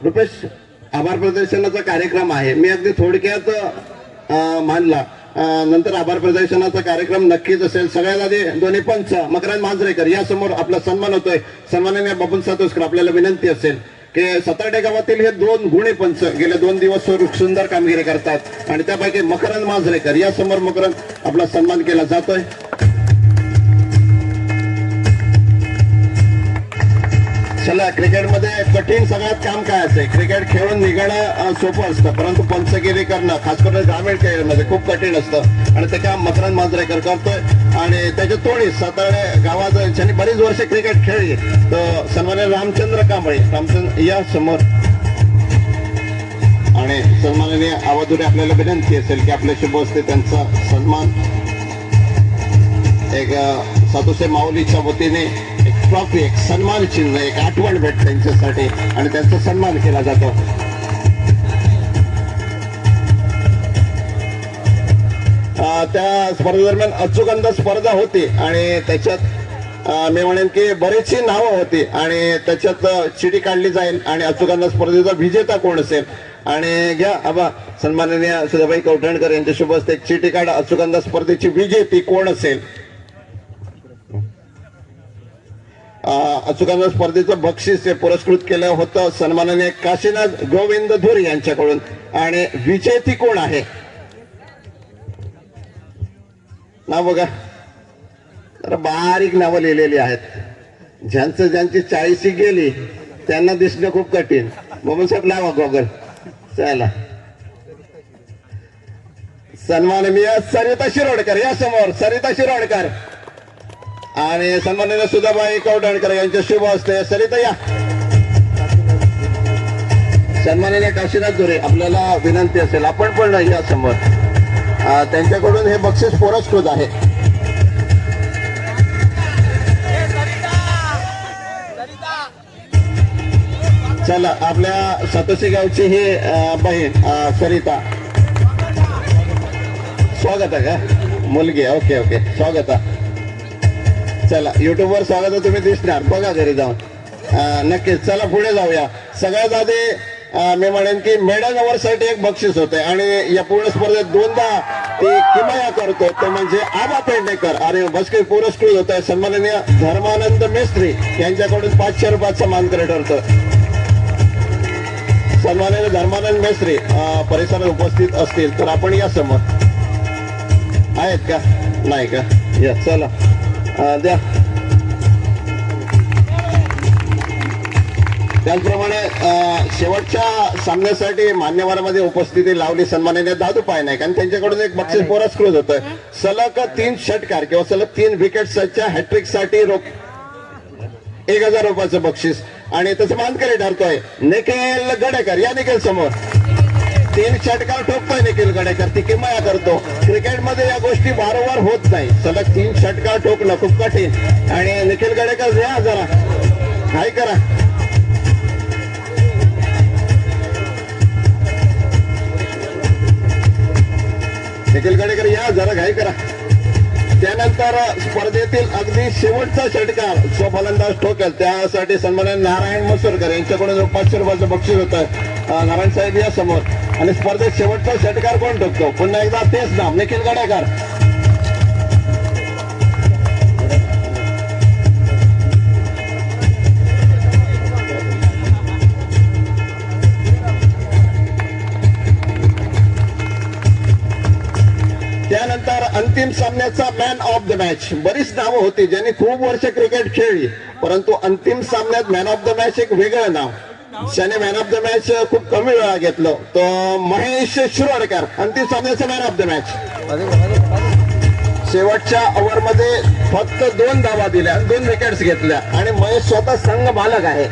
रुपेश, आभार प्रदर्शनाचा कार्यक्रम आहे. मी अगदी थोडक्यात मानला. नंतर आभार प्रदर्शनाचा कार्यक्रम नक्कीच असेल. सगळ्यात आधी दोन्ही पंच मकरंद मांजरेकर या समोर आपला सन्मान होतोय. सन्माननीय बाबूल सातोसकर, आपल्याला विनंती असेल की सतर्डे गावातील हे 2 गुणी पंच गेले 2 दिवस सुंदर कामगिरी करतात आणि त्यापैकी मकरंद मांजरेकर या समोर मकरंद आपला सन्मान केला जातोय. चला, क्रिकेटमध्ये कठीण सगळ्यात काम काय असते? क्रिकेट खेळून निघणं सोपं असतं, परंतु पंचगिरी करणं खास करून ग्रामीण खेळामध्ये खूप कठीण असतं आणि ते काम मकरंद मांजरेकर करतोय. आणि त्याच्या तोडी सातारा गावात ज्यांनी बरीच वर्ष क्रिकेट खेळली तर सन्मान्य रामचंद्र कांबळे, रामचंद्र या समोर. आणि सन्माननीय आवाजुरे, आपल्याला विनंती असेल की आपल्या शुभ हस्ते त्यांचा सन्मान एक सातोसे माऊलीच्या वतीने एक ट्रॉफी, एक सन्मान चिन्ह, एक आठवण भेट त्यांच्यासाठी आणि त्यांचा सन्मान केला जातो. त्या स्पर्धेदरम्यान अचूकंद स्पर्धा होती आणि त्याच्यात मी म्हणेन की बरीचशी नावं होती आणि त्याच्यात चिठी काढली जाईल आणि अचूकंद स्पर्धेचा विजेता कोण असेल. आणि घ्या आबा, सन्माननीय सुधाबाई कवठणकर यांच्या शुभ हस्ते एक चिठी काढा. अचूकंद स्पर्धेची विजेती कोण असेल? अचूकंद स्पर्धेचं बक्षीस पुरस्कृत केलं होतं सन्माननीय काशीनाथ गोविंद धुर यांच्याकडून. आणि विजेती कोण आहे? नाव बघा, तर बारीक नावं लिहिलेली आहेत. ज्यांची 40 गेली त्यांना दिसणं खूप कठीण. बाबा साहेब लावा गॉगल. चला, सन्माननीय सरिता शिरोडकर या समोर. सरिता शिरोडकर आणि सन्माननीय सुधाबाई कवठणकर यांच्या शुभ हस्ते सरिता या. सन्माननीय काशीनाथ धुरे, आपल्याला विनंती असेल आपण पण या समोर. त्यांच्याकडून हे बक्षीस पुरस्कृत आहे. चला, आपल्या सातोशी गावची ही बहीण सरिता, स्वागत आहे का? मुलगी, ओके ओके, स्वागत आहे. चला, युट्यूबवर स्वागत आहे, तुम्ही दिसणार, बघा घरी जाऊन नक्कीच. चला पुढे जाऊया. सगळ्यात आधी मी म्हणेन की मेडल साठी एक बक्षीस होते आणि या पूर्ण स्पर्धेत 2दा ती किमया करतो ते म्हणजे आबा पेडणेकर आणि बक्षीस पुरस्कृत होत आहे सन्माननीय धर्मानंद मेस्त्री यांच्याकडून 500 रुपयाचा मानकरी ठरतो. सन्माननीय धर्मानंद मेस्त्री परिसरात उपस्थित असतील तर आपण या समोर आहेत का? नाही का? या, चला द्या. त्याचप्रमाणे शेवटच्या सामन्यासाठी मान्यवरांमध्ये उपस्थिती लावली सन्माननीय दादू पायनाईक आणि त्यांच्याकडून एक बक्षीस पुरस्कृत होतोय. सलग 3 षटकार किंवा सलग 3 विकेटच्या हॅट्रिक साठी 1000 रुपयाचं बक्षीस आणि त्याचं मानकरी ठरतोय निखिल गडेकर. या निखिल समोर. 3 षटकार ठोकतोय निखिल गडेकर, ती किमया करतो. क्रिकेटमध्ये या गोष्टी वारंवार होत नाही. सलग 3 षटकार ठोकणं खूप कठीण आणि निखिल गडेकर या जरा काय करा. निखिल गडेकर या जरा घाई करा. त्यानंतर स्पर्धेतील अगदी शेवटचा षटकार जो फलंदाज ठोकेल त्यासाठी सन्माननीय नारायण मसूरकर यांच्याकडून 500 रुपयाचं बक्षीस होतं. नारायण साहेब या समोर. आणि स्पर्धेत शेवटचा षटकार कोण ठोकतो? पुन्हा एकदा तेच नाव, निखिल गडेकर. त्यानंतर अंतिम सामन्याचा मॅन ऑफ द मॅच. बरीच नावं होती ज्यांनी खूप वर्ष क्रिकेट खेळली, परंतु अंतिम सामन्यात मॅन ऑफ द मॅच एक वेगळं नाव. ज्याने मॅन ऑफ द मॅच खूप कमी वेळा घेतलं तो महेश शिरोडकर, अंतिम सामन्याचा मॅन ऑफ द मॅच. शेवटच्या ओव्हरमध्ये फक्त 2 धावा दिल्या, 2 विकेट्स घेतल्या आणि महेश स्वतः संघ मालक आहे.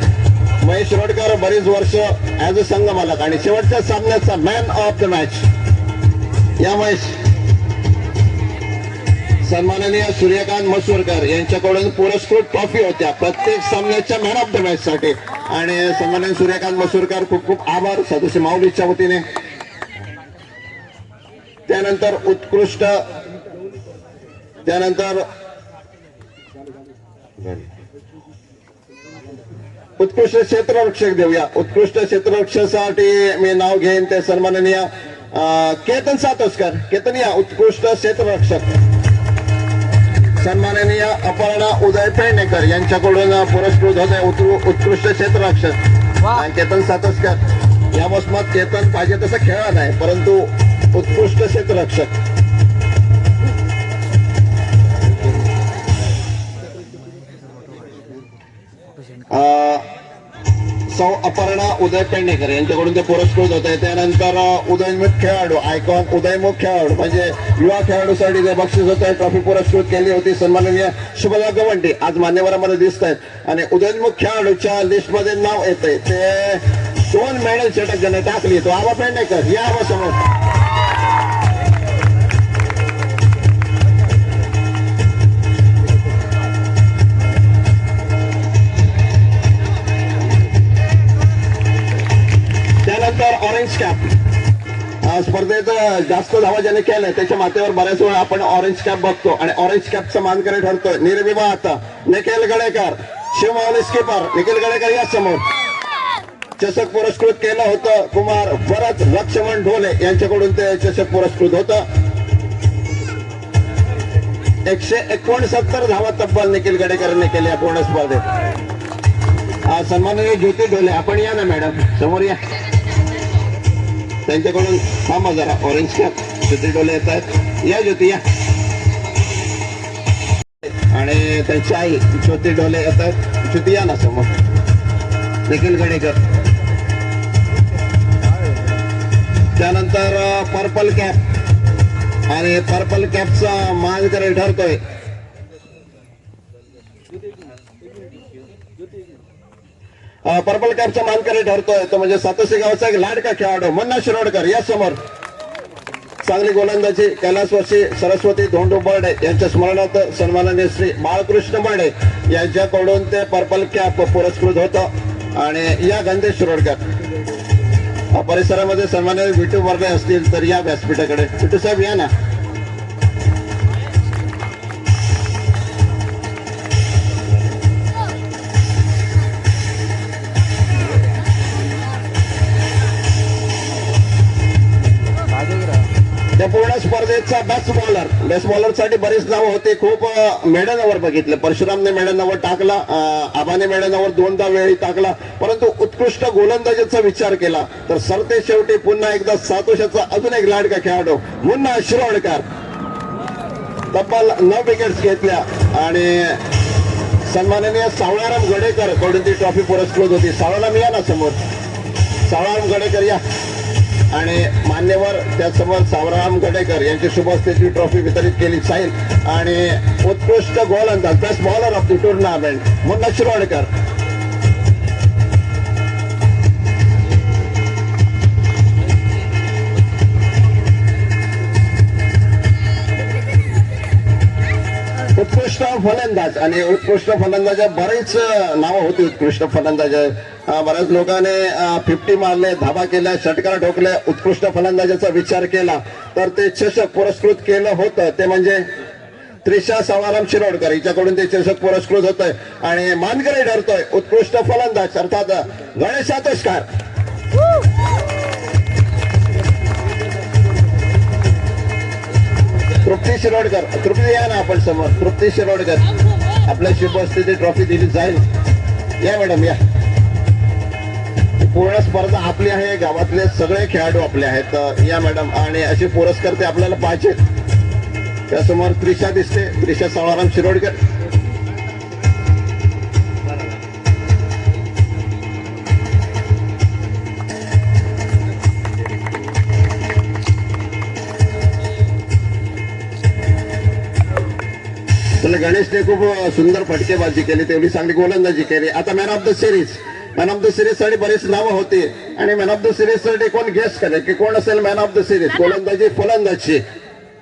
महेश शिरोडकर बरीच वर्ष ऍज अ संघ मालक आणि शेवटच्या सामन्याचा मॅन ऑफ द मॅच. या महेश. सन्माननीय सूर्यकांत मसूरकर यांच्याकडून पुरस्कृत ट्रॉफी होत्या प्रत्येक सामन्याच्या मॅन ऑफ द मॅच साठी आणि सन्माननीय सूर्यकांत मसूरकर खूप खूप आभार सदस्य माऊलीच्या वतीने. त्यानंतर उत्कृष्ट क्षेत्ररक्षक देऊया. उत्कृष्ट क्षेत्ररक्षकासाठी मी नाव घेईन ते सन्माननीय केतन सातोसकर. केतन या उत्कृष्ट क्षेत्ररक्षक. सन्माननीय अपर्णा उदय पेडणेकर यांच्याकडून पुरस्कृत होते उत्कृष्ट क्षेत्ररक्षक. केतन सातोसकर या मोसमात केतन पाहिजे तसं खेळला नाही, परंतु उत्कृष्ट क्षेत्ररक्षक. सौ अपर्णा उदय पेडणेकर यांच्याकडून ते पुरस्कृत होते. त्यानंतर उदयमुख खेळाडू, आयकॉन उदयमुख खेळाडू म्हणजे युवा खेळाडूसाठी जे बक्षीस होते ट्रॉफी पुरस्कृत केली होती सन्माननीय शुभदा गवंडी. आज मान्यवरांमध्ये दिसत आहेत आणि उदयमुख खेळाडूच्या लिस्ट मध्ये नाव येते ते 2 मेडल षटक ज्याने टाकली तो आबा पेडणेकर. या आबा समोर. ऑरेंज कॅप स्पर्धेत जास्त धावा ज्याने केल्या त्याच्या माथ्यावर बऱ्याच वेळा आपण ऑरेंज कॅप बघतो आणि ऑरेंज कॅपचा मानकरी ठरतोय निर्विवाह आता निखिल गडेकर. शिवमावली स्किपर निखिल गडेकर या समोर. चषक पुरस्कृत केलं होतं कुमार भरत लक्ष्मण ढोले यांच्याकडून ते चषक पुरस्कृत होतं. 169 धावा तब्बल निखिल गडेकरांनी केल्या पूर्ण स्पर्धेत. सन्माननीय ज्योती ढोले आपण या ना मॅडम समोर या. त्यांच्याकडून थांबा जरा. ऑरेंज कॅप ज्योती ढोले येत आहेत. या ज्योती या. आणि त्यांची आई ज्योती ढोले येत आहेत. ज्योती या ना समोर. निखिल गडेकर. त्यानंतर पर्पल कॅप आणि पर्पल कॅपचा मानकरी ठरतोय पर्पल कॅपचा मानकरी ठरतोय तो म्हणजे सातोशी गावचा एक लाडका खेळाडू मुन्ना शिरोडकर या समोर. चांगली गोलंदाजी कैलासवासी सरस्वती धोंडू बर्डे यांच्या स्मरणार्थ सन्माननीय श्री बाळकृष्ण बर्डे यांच्याकडून ते पर्पल कॅप पुरस्कृत होतं. आणि या गणेश शिरोडकर परिसरामध्ये सन्माननीय विटू बर्डे असतील तर या व्यासपीठाकडे. विटू साहेब या ना. त्या पूर्ण स्पर्धेचा बेस्ट बॉलर साठी बरीच नावं होती. खूप मेडल ओव्हर बघितले. परशुरामने मेडल ओव्हर टाकला, आबाने मेडल ओव्हर 2दा वेळी टाकला, परंतु उत्कृष्ट गोलंदाजीचा विचार केला तर सरते शेवटी पुन्हा एकदा सातोशाचा अजून एक लाडका खेळाडू मुन्ना शिरोडकर. तब्बल 9 विकेट्स घेतल्या आणि सन्माननीय सावळाराम गडेकर कडून ती ट्रॉफी पुरस्कृत होती. सावळाराम या ना समोर. सावळाराम गडेकर या. आणि मान्यवर त्यासमोर सावराम गडेकर यांची शुभ हस्ते ट्रॉफी वितरित केली जाईल. आणि उत्कृष्ट गोलंदाज best bowler of the tournament Munna Shirodkar. उत्कृष्ट फलंदाज आणि उत्कृष्ट फलंदाज बरेच नावं होती. उत्कृष्ट फलंदाज बऱ्याच लोकांनी 50 मारले, धाबा केल्या, षटकार ठोकले. उत्कृष्ट फलंदाजाचा विचार केला तर ते चषक पुरस्कृत केलं होतं ते म्हणजे त्रिशा सावळाराम शिरोडकर हिच्याकडून ते चषक पुरस्कृत होतंय. आणि मानकरी ठरतोय उत्कृष्ट फलंदाज अर्थात गणेश सातोशकर. तृप्ती शिरोडकर. तृप्ती या ना आपण समोर. तृप्ती शिरोडकर आपल्या शुभस्थिती ट्रॉफी दिली जाईल. या मॅडम या. पूर्ण स्पर्धा आपली आहे. गावातले सगळे खेळाडू आपले आहेत. या मॅडम. आणि असे पुरस्कार ते आपल्याला पाहिजेत. त्यासमोर त्रिशा दिसते, त्रिशा सावळाराम शिरोडकर. तुला गणेशने खूप सुंदर फटकेबाजी केली, तेवढी चांगली गोलंदाजी केली. आता man of the series, man of the series साठी बरीच नावं होती आणि मॅन ऑफ द सिरीज साठी कोण गेस करेल की कोण असेल मॅन ऑफ द सिरीज, गोलंदाजी फलंदाजी.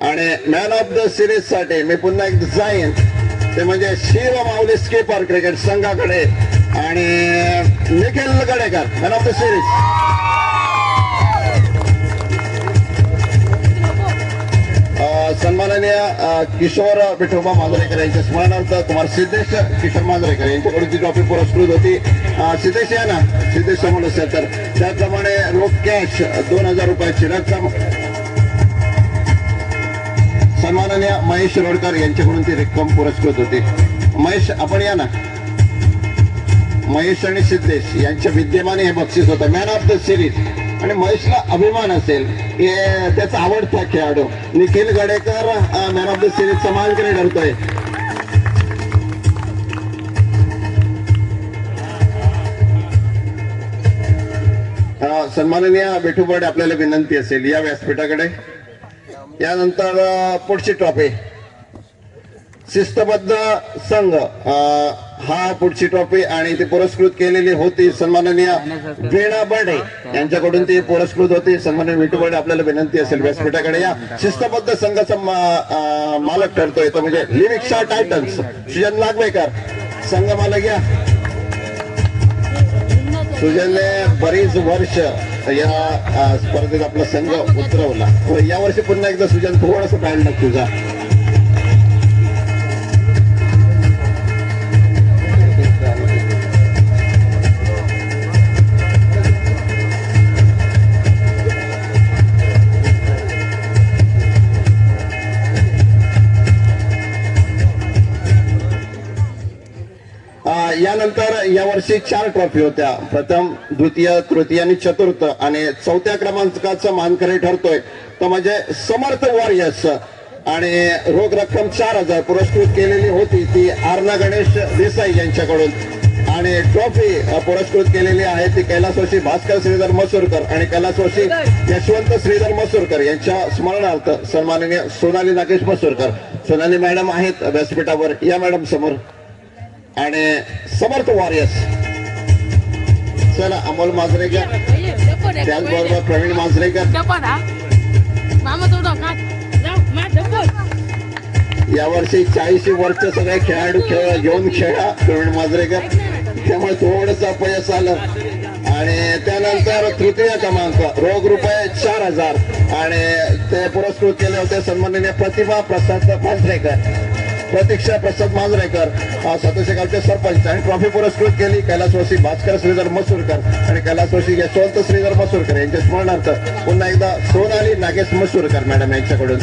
आणि मॅन ऑफ द सिरीज साठी मी पुन्हा एकदा जाईन, ते म्हणजे शिव माऊली स्कीपर क्रिकेट संघाकडे आणि Nikhil Gadekar man of the series. सन्माननीय किशोर विठोबा मांजरेकर यांच्या स्मरणार्थ कुमार सिद्धेश किशोर मांजरेकर यांच्याकडून ती ट्रॉफी पुरस्कृत होती. सिद्धेश या ना, सिद्धेश समोर असेल तर. त्याचप्रमाणे रोख कॅश 2000 रुपयाची रक्कम सन्माननीय महेश शिरोडकर यांच्याकडून ती रक्कम पुरस्कृत होती. महेश आपण या ना. महेश आणि सिद्धेश यांच्या विद्यमाने हे बक्षीस होतं मॅन ऑफ द सिरीज. आणि महेशला अभिमान असेल की त्याचा आवडता खेळाडू Nikhil Gadekar man of the सिरीजचा मानकरी ठरतोय. सन्माननीय विठू बर्डे आपल्याला विनंती असेल या व्यासपीठाकडे. यानंतर पुढची ट्रॉफी शिस्तबद्ध संघ हा पुढची ट्रॉफी आणि ती पुरस्कृत केलेली होती सन्माननीय वीणा बर्डे यांच्याकडून ती पुरस्कृत होती. सन्माननीय विठू बर्डे आपल्याला विनंती असेल व्यासपीठाकडे या. शिस्तबद्ध संघाचा मालक ठरतोय तो म्हणजे लिविक्षा टायटन्स सुजन नागवेकर संघ मालक या. सुजनने बरीच वर्ष या स्पर्धेत आपला संघ उतरवला. यावर्षी पुन्हा एकदा सुजन थोडंसं काढलं तुझा. यानंतर यावर्षी 4 ट्रॉफी होत्या. प्रथम, द्वितीय, तृतीय आणि चतुर्थ. आणि 4थ्या क्रमांकाचा मानकरी ठरतोय तो म्हणजे समर्थ वॉरियर्स. आणि रोख रक्कम 4000 पुरस्कृत केलेली होती ती आर्ना गणेश देसाई यांच्याकडून. आणि ट्रॉफी पुरस्कृत केलेली आहे ती कैलासवासी भास्कर श्रीधर मसूरकर आणि कैलासवासी यशवंत श्रीधर मसूरकर यांच्या स्मरणार्थ सन्माननीय सोनाली नागेश मसूरकर. सोनाली मॅडम आहेत व्यासपीठावर या मॅडम समोर. आणि समर्थ वॉरियर्स चला अमोल मांजरेकर, त्याचबरोबर प्रवीण मांजरेकर. यावर्षी 40 वर्ष सगळे खेळाडू घेऊन खेळा प्रवीण मांजरेकर, त्यामुळे थोडस अपयश आलं. आणि त्यानंतर तृतीय क्रमांक रोख रुपये 4000 आणि ते पुरस्कृत केले होते सन्माननीय प्रतिभा प्रसाद मांजरेकर, प्रतीक्षा प्रसाद मांजरेकर सदस्य गावचे सरपंच. आणि ट्रॉफी पुरस्कृत केली कैलासवासी भास्कर श्रीधर मसूरकर आणि कैलासवासी यशवंत श्रीधर मसूरकर यांच्या स्मरणार्थ पुन्हा एकदा सोनाली नागेश मसूरकर मॅडम यांच्याकडून.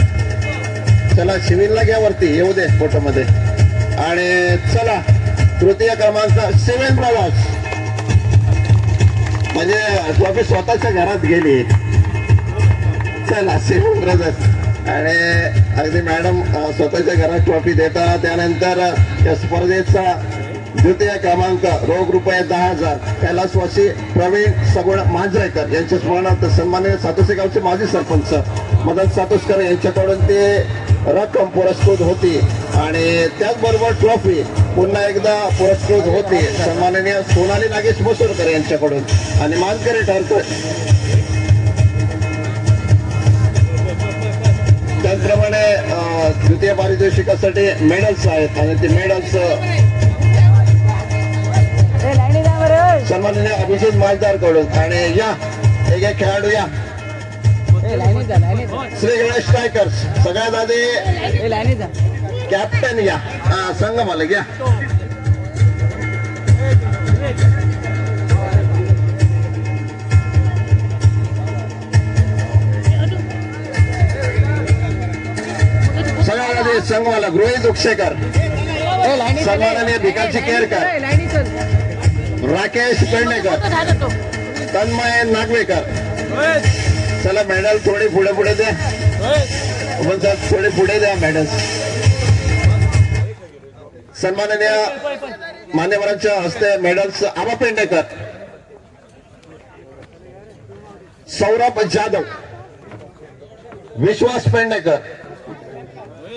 चला शिविरला घ्या वरती, येऊ दे फोटोमध्ये. आणि चला तृतीय क्रमांक सेवन ब्रदर्स, म्हणजे ट्रॉफी स्वतःच्या घरात गेली. चला सेवन ब्रदर्स. आणि अगदी मॅडम स्वतःच्या घरात ट्रॉफी देताना. त्यानंतर या स्पर्धेचा द्वितीय क्रमांक रोख रुपये 10,000 कैलासवासी प्रवीण सगुण मांजरेकर यांच्या स्मरणार्थ सन्माननीय सातोसे गावचे माजी सरपंच मदन सातोसकर यांच्याकडून ते रक्कम पुरस्कृत होती. आणि त्याचबरोबर ट्रॉफी पुन्हा एकदा पुरस्कृत होती सन्माननीय सोनाली नागेश मसूरकर यांच्याकडून. आणि मानकरी ठरतोय त्याचप्रमाणे द्वितीय पारितोषिकासाठी मेडल्स आहेत. आणि ते मेडल्स सन्माननीय अभिजित मालदार कडून. आणि या एक खेळाडू या श्री गणेश टायकर्स सगळ्यात आधी कॅप्टन या संघ मालक या. सगळ्यात आधी संघ मालक रोहित उक्षेकर, सन्माननीय भिकाजी केरकर, राकेश पेडणेकर, तन्मय नागवेकर. चला मेडल थोडी पुढे पुढे दे. पण सर थोडे पुढे द्या मॅडम. सन्माननीय मान्यवरांच्या हस्ते मेडल्स आबा पेंडेकर, सौरभ जाधव, विश्वास पेंडेकर,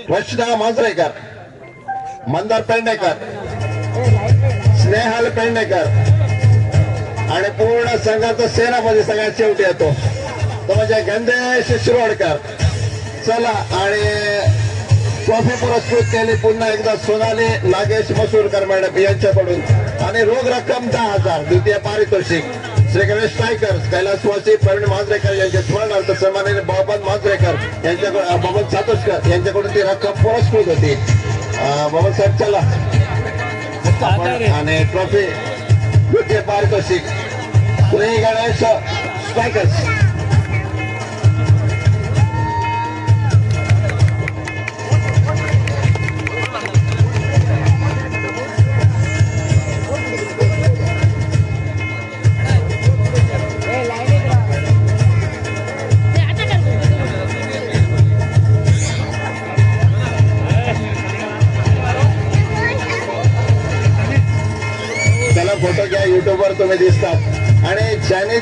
रचना मांजरेकर, मंदार पेंडेकर, स्नेहल पेंडेकर आणि पूर्ण संघाचा सेनापती सगळ्यात शेवटी येतो तो म्हणजे गंधेश शिरोडकर. चला, आणि ट्रॉफी पुरस्कृत केली पुन्हा एकदा सोनाली नागेश मसूरकर मॅडम यांच्याकडून. आणि रोख रक्कम 10,000. द्वितीय पारितोषिक श्री गणेश टायकर, कैलासवासी प्रवीण मांजरेकर यांच्या स्मरणार्थ सन्माननीय बबन मांजरेकर यांच्याकडून, बबन सातोष्कर यांच्याकडून ती रक्कम पुरस्कृत होती. बबन साहेब चला. आणि ट्रॉफी द्वितीय पारितोषिक श्री गणेश स्ट्रायकर्स. फोटो घ्या, युट्यूबवर तुम्ही दिसतात. आणि ज्यांनी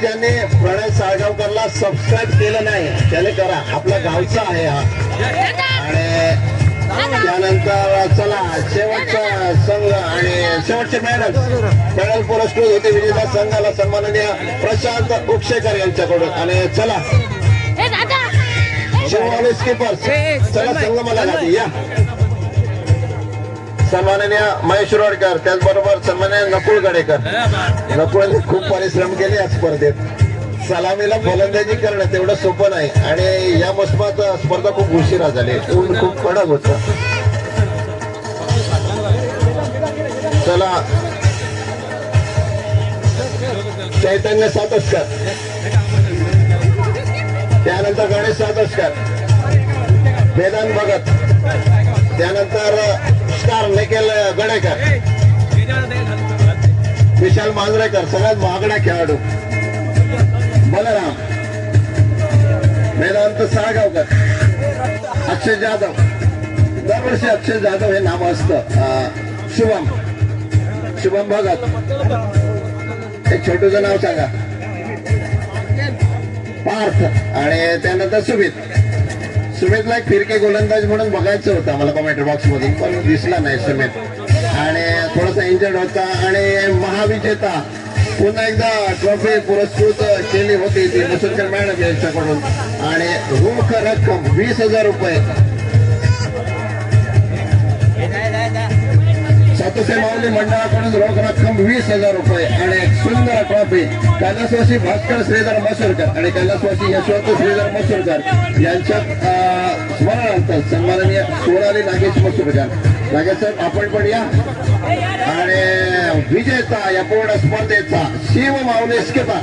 प्रणय साळगावकरला सबस्क्राईब केलं नाही त्याने करा, आपला गावचा आहे हा. आणि त्यानंतर चला शेवटचा संघ आणि शेवटचे मेडल पुरस्कृत होते विजेता संघाला सन्माननीय प्रशांत उक्षेकर यांच्याकडून. आणि चला शिववाले स्किपर्स, चला संघ मला गादी या. सन्माननीय महेश रोडकर, त्याचबरोबर सन्माननीय नकुळ गडेकर. नकुळांनी खूप परिश्रम केले या स्पर्धेत. सलामीला फलंदाजी करणं तेवढं सोपं नाही आणि या मोसमात स्पर्धा खूप उशिरा झाली, ऊन खूप कडक होत. चला चैतन्य सातोष्कर, त्यानंतर गणेश सातोष्कर, वेदांत भगत, त्यानंतर स्टार निखिल गडेकर, विशाल मांजरेकर, सगळ्यात महागडा खेळाडू बलराम, वेदांत साळगावकर, अक्षय जाधव. दरवर्षी अक्षय जाधव हे नाव असतं. शुभम भगत, एक छोटूचं नाव सांगा. पार्थ. आणि त्यानंतर सुमितला एक फिरके गोलंदाज म्हणून बघायचं होतं मला कमेंट बॉक्स मधून, पण दिसला नाही सुमित आणि थोडासा इंजर्ड होता. आणि महाविजेता पुन्हा एकदा ट्रॉफी पुरस्कृत केली होती ती मसूरकर मॅडम यांच्याकडून. आणि रोख रक्कम 20,000 रुपये सातोसे माऊली मंडळाकडून रोख रक्कम 20,000 रुपये आणि एक सुंदर ट्रॉफी कैलासवासी भास्कर श्रीधर मसूरकर आणि कैलासवासी यशवंत श्रीधर मसूरकर यांच्या स्मरणार्थ सन्माननीय सोनाली नागेश मसूरकर. नागेश साहेब आपण पण या. आणि विजेता या पूर्ण स्पर्धेचा शिव माऊली स्किपर.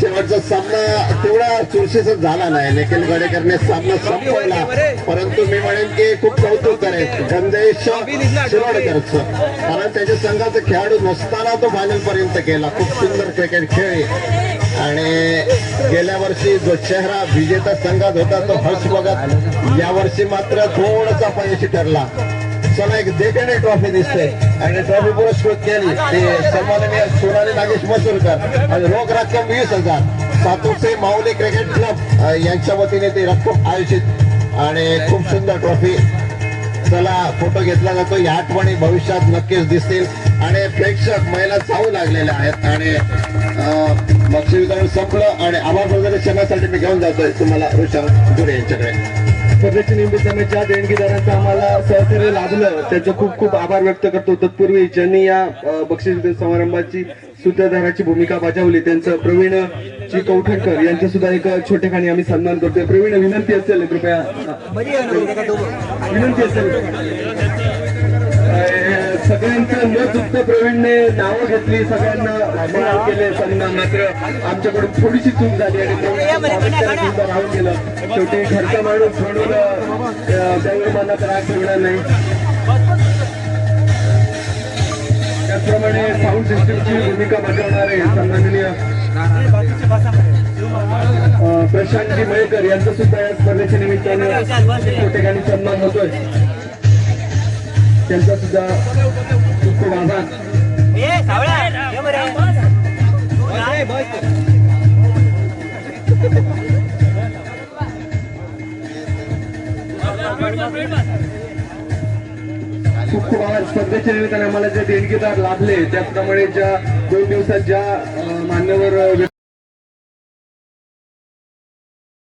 शेवटचा सामना तेवढा चुरशीचा झाला नाही, निखिल गडेकरने सामना संपवला. परंतु मी म्हणेन की खूप कौतुक करेल गंधेश शिरोडकरचं, कारण त्याच्या संघाचा खेळाडू नसताना तो फायनल पर्यंत गेला. खूप सुंदर क्रिकेट खेळली. आणि गेल्या वर्षी जो चेहरा विजेता संघात होता तो हर्ष भगत, यावर्षी मात्र थोडासा अपयशी ठरला. चला एक देखणे ट्रॉफी दिसते आणि ट्रॉफी पुरस्कृत केली ते सन्माननीय सोनाली नागेश मसूरकर आणि रोख रक्कम 20,000 सातोसे माऊली क्रिकेट क्लब यांच्या वतीने ती रक्कम आयोजित. आणि खूप सुंदर ट्रॉफी. चला फोटो घेतला जातो, या आठवणी भविष्यात नक्कीच दिसतील. आणि प्रेक्षक महिला जाऊ लागलेल्या आहेत. आणि बक्षीस वितरण संपलं आणि आभार प्रदर्शनासाठी मी घेऊन जातोय तुम्हाला ऋषभ गुरे यांच्याकडे. स्पर्धेच्या निमित्ताने देणगीदारांचं आम्हाला सहकार्य लाभलं त्याचं खूप खूप आभार व्यक्त करतो. तत्पूर्वी ज्यांनी या बक्षीस वितरण समारंभाची सूत्रधाराची भूमिका बजावली त्यांचं प्रवीण जी कौठणकर यांचं सुद्धा एक छोटेखानी आम्ही सन्मान करतोय. प्रवीण विनंती असेल कृपया, विनंती असेल. सगळ्यांचं न चुकतं प्रवीणने नावं घेतली, सगळ्यांना केले सन्मान, मात्र आमच्याकडून थोडीशी चूक झाली आणि राहून गेलं. शेवटी घरचा माणूस म्हणून त्यावर राग ठेवणार नाही. त्याचप्रमाणे साऊंड सिस्टीमची भूमिका भूमिका बजावणारे सन्माननीय प्रशांतजी मयेकर यांचा सुद्धा या स्पर्धेच्या निमित्ताने खूप ठिकाणी सन्मान होतोय. त्यांचा सुद्धा खूप खूप आभार. खूप खूप आभार. स्पर्धेच्या निमित्ताने आम्हाला जे देणगीदार लाभले त्याचप्रमाणे ज्या 2 दिवसात ज्या मान्यवर